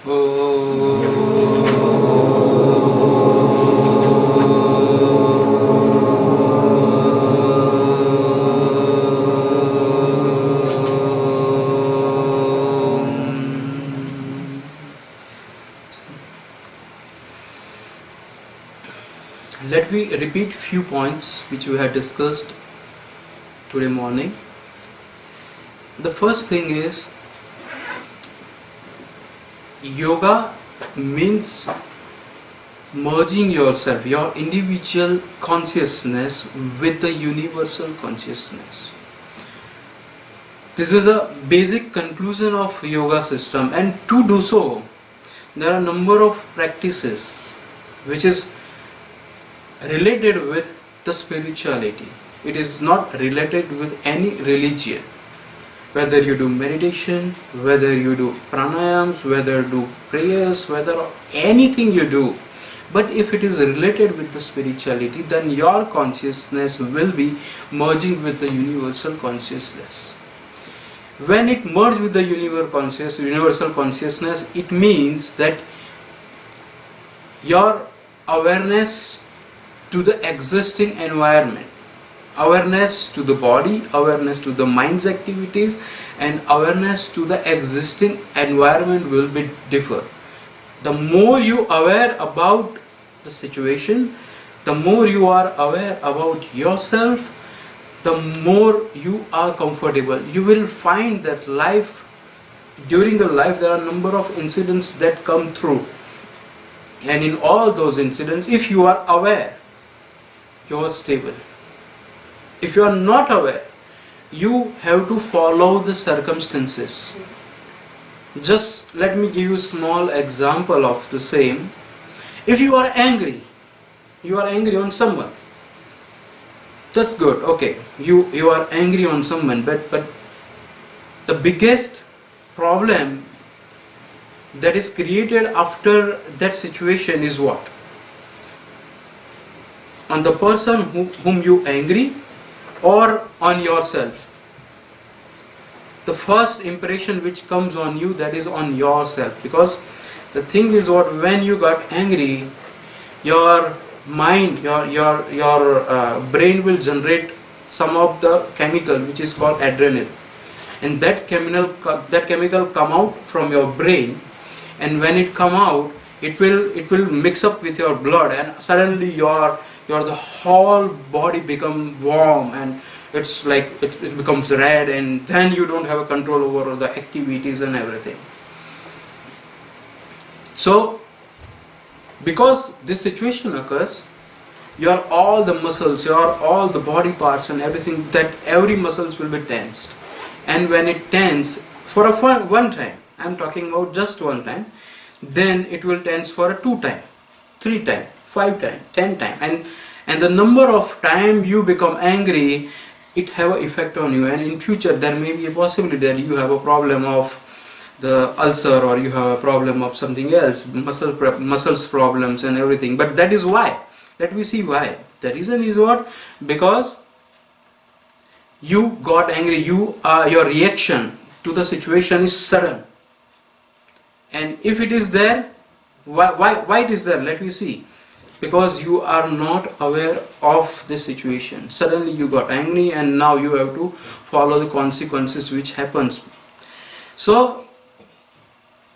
Let me repeat few points which we had discussed today morning. The first thing is, yoga means merging yourself, your individual consciousness with the universal consciousness. This is a basic conclusion of yoga system, and to do so there are a number of practices which is related with the spirituality. It is not related with any religion. Whether you do meditation, whether you do pranayams, whether you do prayers, whether anything you do, but if it is related with the spirituality, then your consciousness will be merging with the universal consciousness. When it merges with the universal consciousness, it means that your awareness to the existing environment, awareness to the body, awareness to the mind's activities, and awareness to the existing environment will be differ. The more you aware about the situation, the more you are aware about yourself, the more you are comfortable. You will find that during the life there are a number of incidents that come through, and in all those incidents, if you are aware, you are stable. If you are not aware, you have to follow the circumstances. Just let me give you a small example of the same. If you are angry on someone, that's good, okay, you are angry on someone, but the biggest problem that is created after that situation is what? On the person whom you angry, or on yourself? The first impression which comes on you, that is on yourself. Because the thing is what, when you got angry, your mind, your brain will generate some of the chemical which is called adrenaline, and that chemical come out from your brain, and when it come out, it will mix up with your blood, and suddenly the whole body become warm, and it's like it becomes red, and then you don't have a control over the activities and everything. So because this situation occurs, all the muscles, all the body parts and everything, that every muscles will be tensed, and when it tense for one time, I'm talking about just one time, then it will tense for a 2 time, 3 time, 5 time, 10 time, and the number of time you become angry, it have an effect on you, and in future there may be a possibility that you have a problem of the ulcer, or you have a problem of something else, muscles problems and everything. But that is why. Let me see why. The reason is what? Because you got angry. Your reaction to the situation is sudden. And if it is there, why it is there? Let me see. Because you are not aware of the situation. Suddenly you got angry, and now you have to follow the consequences which happens. So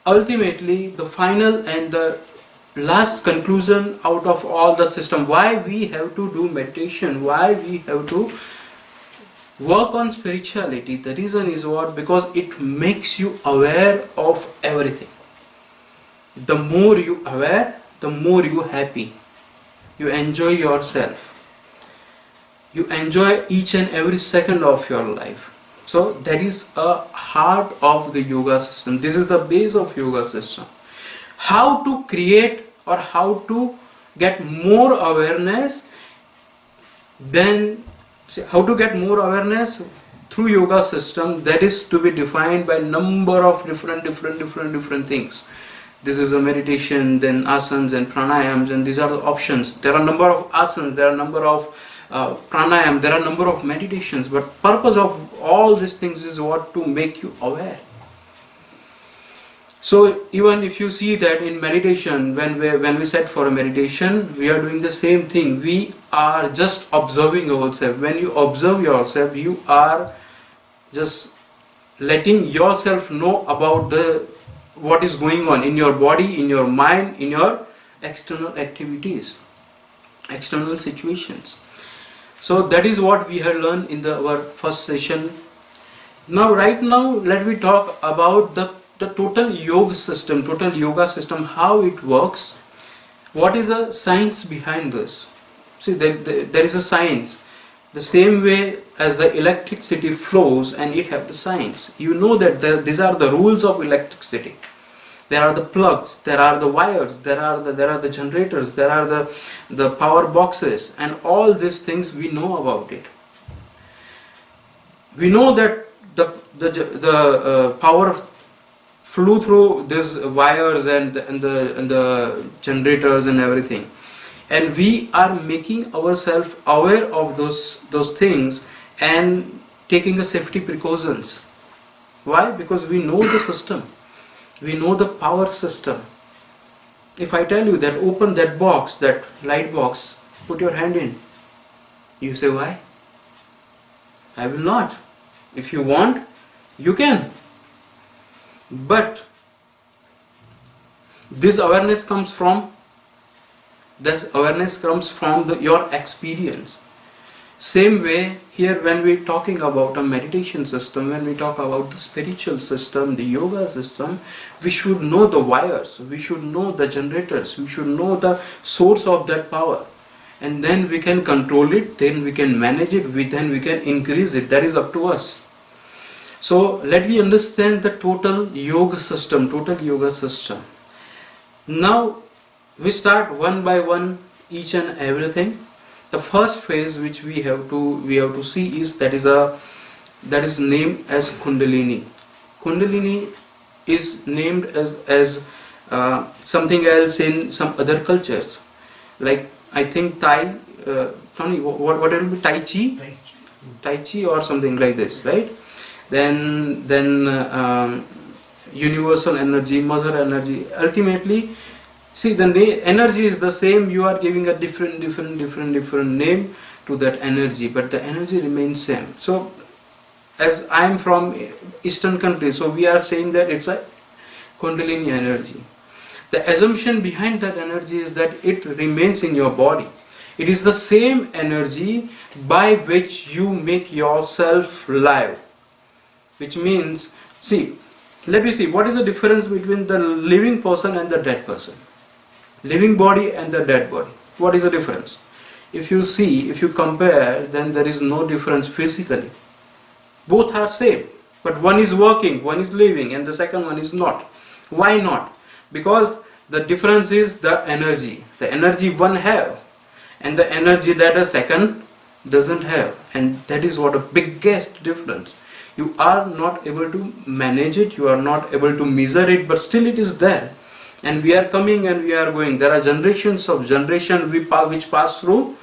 ultimately, the final and the last conclusion out of all the system, why we have to do meditation, why we have to work on spirituality, the reason is what? Because it makes you aware of everything. The more you aware, the more you happy. You enjoy yourself. You enjoy each and every second of your life. So that is a heart of the yoga system. This is the base of yoga system. How to create or how to get more awareness, how to get more awareness through yoga system, that is to be defined by number of different things. This is a meditation, then asanas and pranayams, and these are the options. There are a number of asanas, there are a number of pranayam, there are a number of meditations, but purpose of all these things is what? To make you aware. So even if you see that in meditation, when we set for a meditation, we are doing the same thing. We are just observing ourselves. When you observe yourself, you are just letting yourself know about the what is going on in your body, in your mind, in your external activities, external situations. So that is what we have learned in our first session. Now, right now, let me talk about the total yoga system, how it works. What is the science behind this? See, there is a science. The same way as the electricity flows, and it have the science. You know that these are the rules of electricity. There are the plugs, there are the wires, there are the generators, there are the power boxes, and all these things we know about it. We know that the power flew through these wires and the generators and everything, and we are making ourselves aware of those things and taking a safety precautions. Why? Because we know the system, we know the power system. If I tell you that open that box, that light box, put your hand in, you say why? I will not. If you want, you can. But this awareness comes from your experience. Same way here, when we're talking about a meditation system, when we talk about the spiritual system, the yoga system, we should know the wires, we should know the generators, we should know the source of that power, and then we can control it, then we can manage it, then we can increase it. That is up to us. So let me understand the total yoga system. Now we start one by one, each and everything. The first phase which we have to see is that is named as Kundalini. Kundalini is named as something else in some other cultures, like I think Thai. Tony, what it will be? Tai Chi or something like this, right? Then universal energy, mother energy. Ultimately, see, the energy is the same. You are giving a different name to that energy, but the energy remains same. So, as I am from Eastern country, so we are saying that it's a Kundalini energy. The assumption behind that energy is that it remains in your body. It is the same energy by which you make yourself live. Which means, see, let me see, what is the difference between the living person and the dead person? Living body and the dead body. What is the difference? If you compare, then there is no difference physically. Both are same, but one is working, one is living, and the second one is not. Why not? Because the difference is the energy. The energy one have, and the energy that a second doesn't have. And that is what a biggest difference. You are not able to manage it, you are not able to measure it, but still it is there. And we are coming and we are going. There are generations of generation which pass through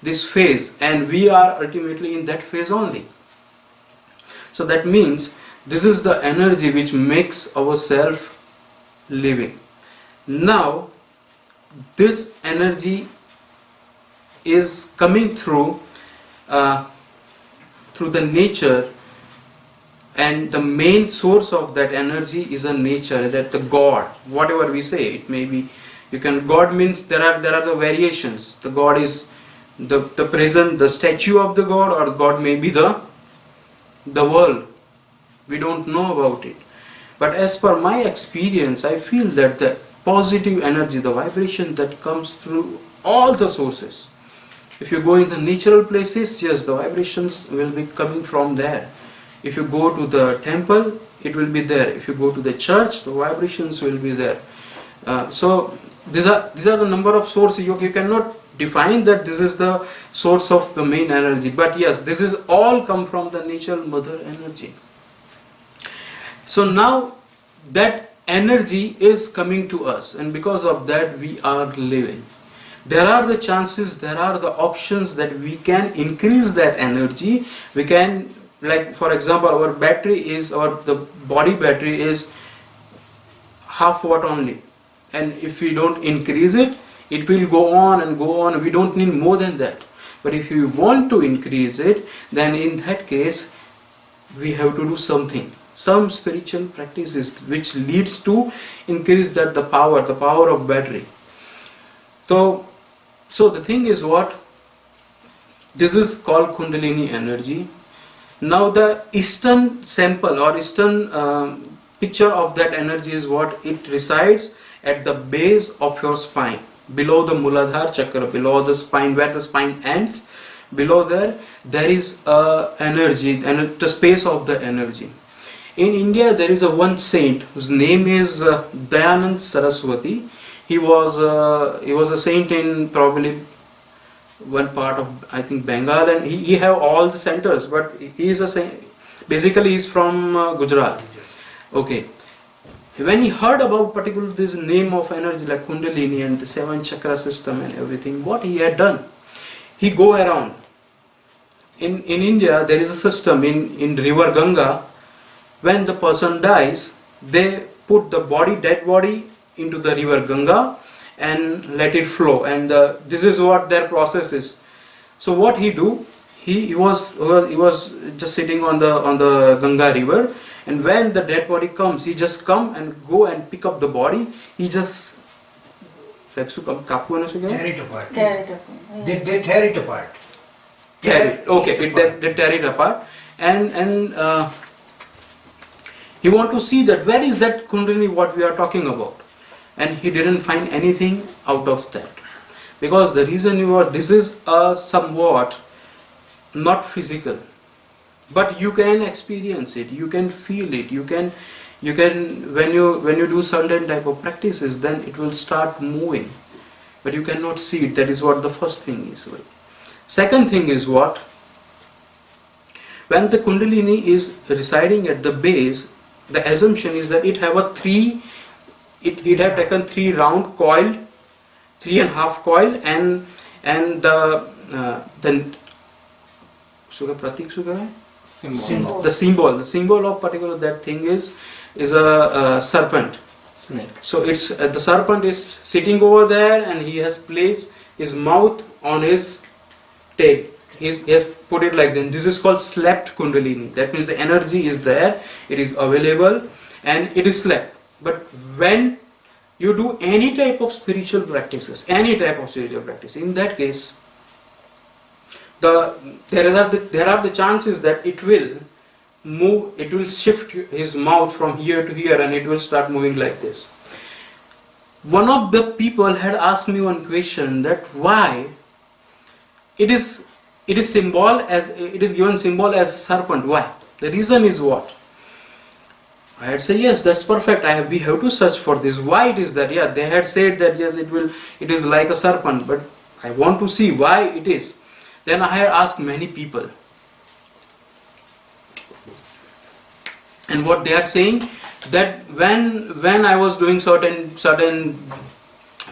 this phase, and we are ultimately in that phase only. So that means this is the energy which makes ourselves living. Now, this energy is coming through the nature. And the main source of that energy is a nature, that the God, whatever we say, it may be, God means there are the variations. The God is the present, the statue of the God, or God may be the world. We don't know about it. But as per my experience, I feel that the positive energy, the vibration that comes through all the sources. If you go in the natural places, yes, the vibrations will be coming from there. If you go to the temple, it will be there. If you go to the church, the vibrations will be there. So these are the number of sources. You cannot define that this is the source of the main energy. But yes, this is all come from the natural mother energy. So now that energy is coming to us, and because of that we are living. There are the chances, there are the options that we can increase that energy. We can, like for example, the body battery is half watt only, and if we don't increase it, it will go on and go on. We don't need more than that. But if you want to increase it, then in that case we have to do something, some spiritual practices which leads to increase that the power of battery. So the thing is what, this is called Kundalini energy. Now the Eastern sample or Eastern picture of that energy is what, it resides at the base of your spine, below the Muladhara chakra, below the spine, where the spine ends. Below there is energy, and the space of the energy. In India there is a one saint whose name is Dayanand Saraswati. He was a saint in probably one part of, I think, Bengal, and he have all the centers, but he is a saint. Basically he is from Gujarat. Okay. When he heard about particular this name of energy like Kundalini and the 7 chakra system and everything, what he had done, he go around. In India there is a system in river Ganga. When the person dies, they put the dead body into the river Ganga and let it flow, and this is what their process is. So what he do, he was just sitting on the Ganga river, and when the dead body comes, he just come and go and pick up the body. He just tear it apart. They tear it apart. They tear it apart, and he want to see that where is that Kundalini what we are talking about, and he didn't find anything out of that, because the reason was, this is somewhat not physical, but you can experience it, you can feel it, you can when you do certain type of practices, then it will start moving, but you cannot see it. That is what the first thing is. Second thing is what, when the Kundalini is residing at the base, the assumption is that it have it have taken 3 round coiled, 3.5 coil, and then the symbol of particular that thing is a serpent, snake. So it's the serpent is sitting over there, and he has placed his mouth on his tail. He has put it like that. This is called slept Kundalini. That means the energy is there, it is available, and it is slept. But when you do any type of spiritual practices, in that case, there are the chances that it will move, it will shift his mouth from here to here, and it will start moving like this. One of the people had asked me one question, that why it is given symbol as serpent. Why? The reason is what? I had said, yes, that's perfect. We have to search for this. Why it is that? Yeah, they had said that yes, it is like a serpent, but I want to see why it is. Then I had asked many people, and what they are saying, that when I was doing certain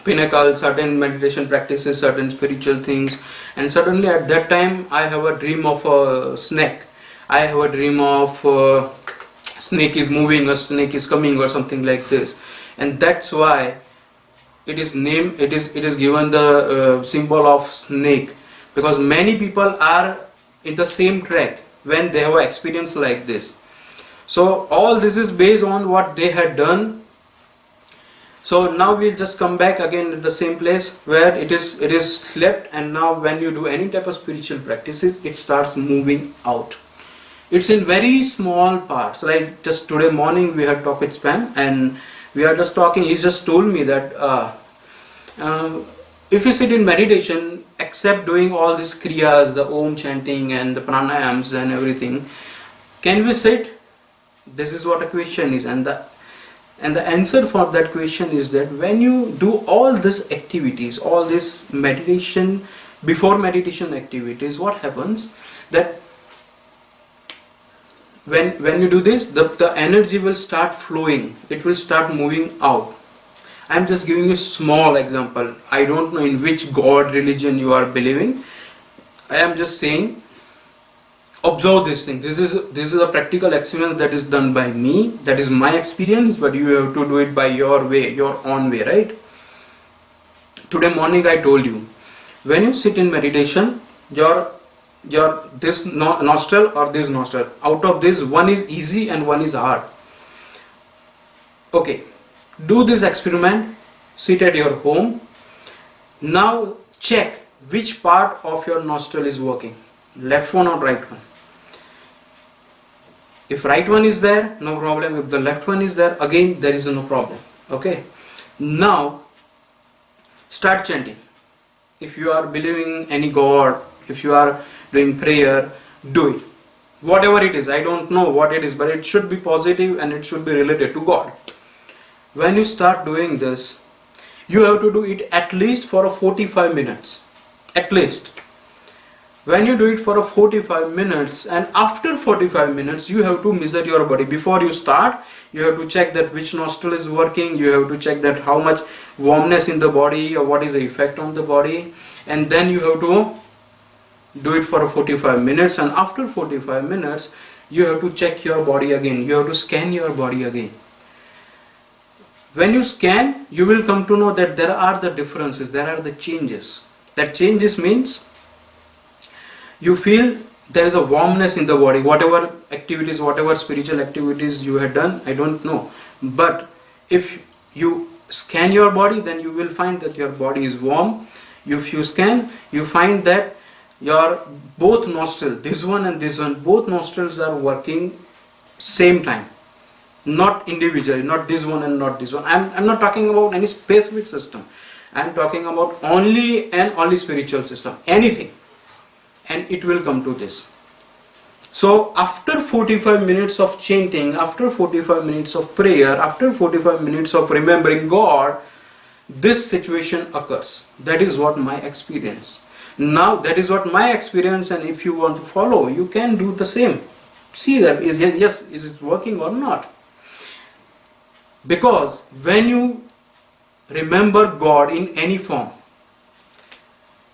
pinnacles, certain meditation practices, certain spiritual things, and suddenly at that time I have a dream of a snake. I have a dream of snake is moving, a snake is coming, or something like this, and that's why it is given the symbol of snake, because many people are in the same track when they have an experience like this. So all this is based on what they had done. So now we'll just come back again at the same place where it is slept, and now when you do any type of spiritual practices, it starts moving out. It's in very small parts. Like just today morning we had talked with Spam, and we are just talking. He just told me that if you sit in meditation, except doing all these kriyas, the Om chanting and the pranayams and everything, can we sit? This is what a question is, and the answer for that question is that when you do all these activities, all this meditation, before meditation activities, what happens that when you do this, the energy will start flowing, it will start moving out. I am just giving you a small example. I don't know in which God religion you are believing. I am just saying, observe this thing. This is a practical experience that is done by me. That is my experience, but you have to do it by your way, your own way, right? Today morning I told you, when you sit in meditation, your this nostril or this nostril, out of this, one is easy and one is hard. Okay, do this experiment. Sit at your home. Now check which part of your nostril is working, left one or right one. If right one is there, no problem. If the left one is there, again there is no problem. Okay, now start chanting. If you are believing any God, if you are doing prayer, do it. Whatever it is, I don't know what it is, but it should be positive and it should be related to God. When you start doing this, you have to do it at least for a 45 minutes. At least. When you do it for a 45 minutes, and after 45 minutes, you have to measure your body. Before you start, you have to check that which nostril is working. You have to check that how much warmness in the body or what is the effect on the body. And then you have to do it for 45 minutes, and after 45 minutes you have to check your body again. You have to scan your body again. When you scan, you will come to know that there are the differences, there are the changes. That changes means you feel there is a warmness in the body. Whatever activities, whatever spiritual activities you had done, I don't know, but if you scan your body, then you will find that your body is warm. If you scan, you find that your both nostrils, this one and this one, both nostrils are working same time, not individually, not this one and not this one. I'm not talking about any specific system. I'm talking about only and only spiritual system, anything, and it will come to this. So after 45 minutes of chanting, after 45 minutes of prayer, after 45 minutes of remembering God, this situation occurs. That is what my experience. Now that is what my experience, and if you want to follow, you can do the same. See that, yes, is it working or not? Because when you remember God in any form,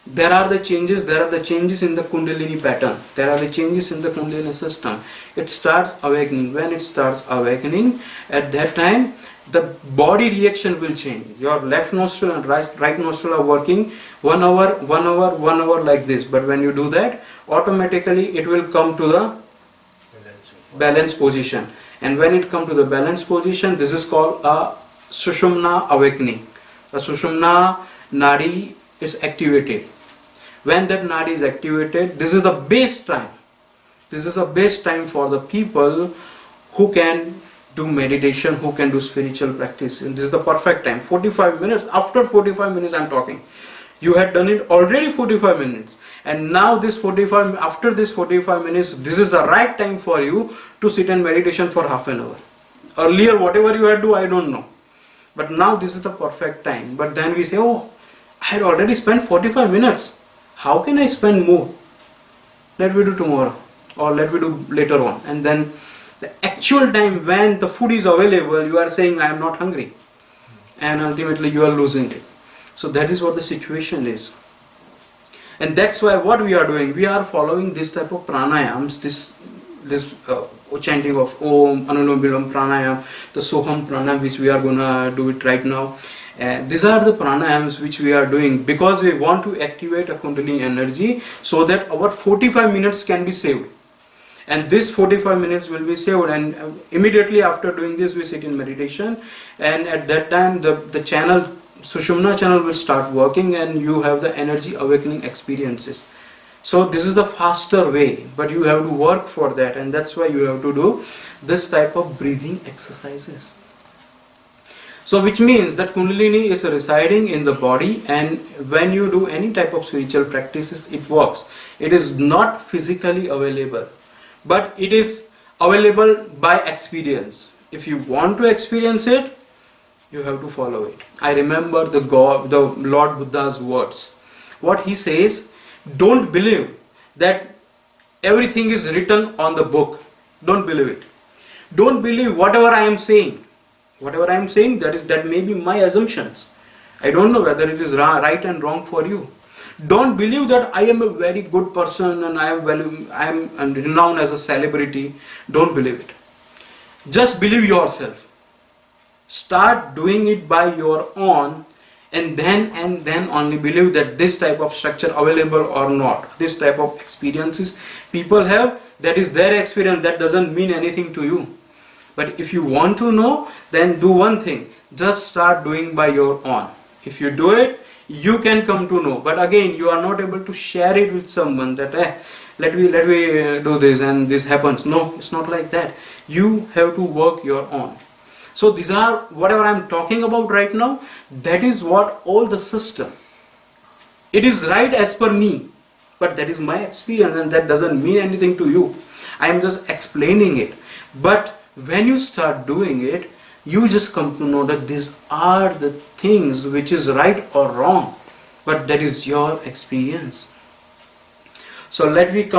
there are the changes in the Kundalini pattern, there are the changes in the Kundalini system. It starts awakening. When it starts awakening, at that time the body reaction will change. Your left nostril and right nostril are working 1 hour, 1 hour, 1 hour like this. But when you do that, automatically it will come to the balance position. And when it comes to the balance position, this is called a Sushumna awakening. The Sushumna Nadi is activated. When that Nadi is activated, this is the best time. This is the best time for the people who can do meditation, who can do spiritual practice. And this is the perfect time. 45 minutes. After 45 minutes I'm talking. You had done it already 45 minutes. And now after this 45 minutes, this is the right time for you to sit in meditation for half an hour. Earlier, whatever you had to do, I don't know. But now this is the perfect time. But then we say, oh, I had already spent 45 minutes. How can I spend more? Let me do tomorrow, or let me do later on. And then the actual time when the food is available, you are saying, I am not hungry. And ultimately you are losing it. So that is what the situation is. And that's why what we are doing, we are following this type of pranayams, this chanting of Om, Anulom Vilom Pranayam, the Soham Pranayam, which we are gonna do it right now. These are the pranayams which we are doing because we want to activate a Kundalini energy so that our 45 minutes can be saved. And this 45 minutes will be saved, and immediately after doing this we sit in meditation, and at that time the channel, Sushumna channel, will start working and you have the energy awakening experiences. So this is the faster way, but you have to work for that, and that's why you have to do this type of breathing exercises. So which means that Kundalini is residing in the body, and when you do any type of spiritual practices, it works. It is not physically available, but it is available by experience. If you want to experience it, you have to follow it. I remember the Lord Buddha's words. What he says, don't believe that everything is written on the book. Don't believe it. Don't believe whatever I am saying. Whatever I am saying, that may be my assumptions. I don't know whether it is right and wrong for you. Don't believe that I am a very good person and I am renowned as a celebrity. Don't believe it. Just believe yourself. Start doing it by your own, and then only believe that this type of structure available or not, this type of experiences people have, that is their experience, that doesn't mean anything to you. But if you want to know, then do one thing, just start doing by your own. If you do it, you can come to know. But again, you are not able to share it with someone that let me do this and this happens. No, it's not like that. You have to work your own. So these are whatever I'm talking about right now. That is what all the system. It is right as per me, but that is my experience and that doesn't mean anything to you. I am just explaining it. But when you start doing it, you just come to know that these are the things which is right or wrong, but that is your experience. So let me come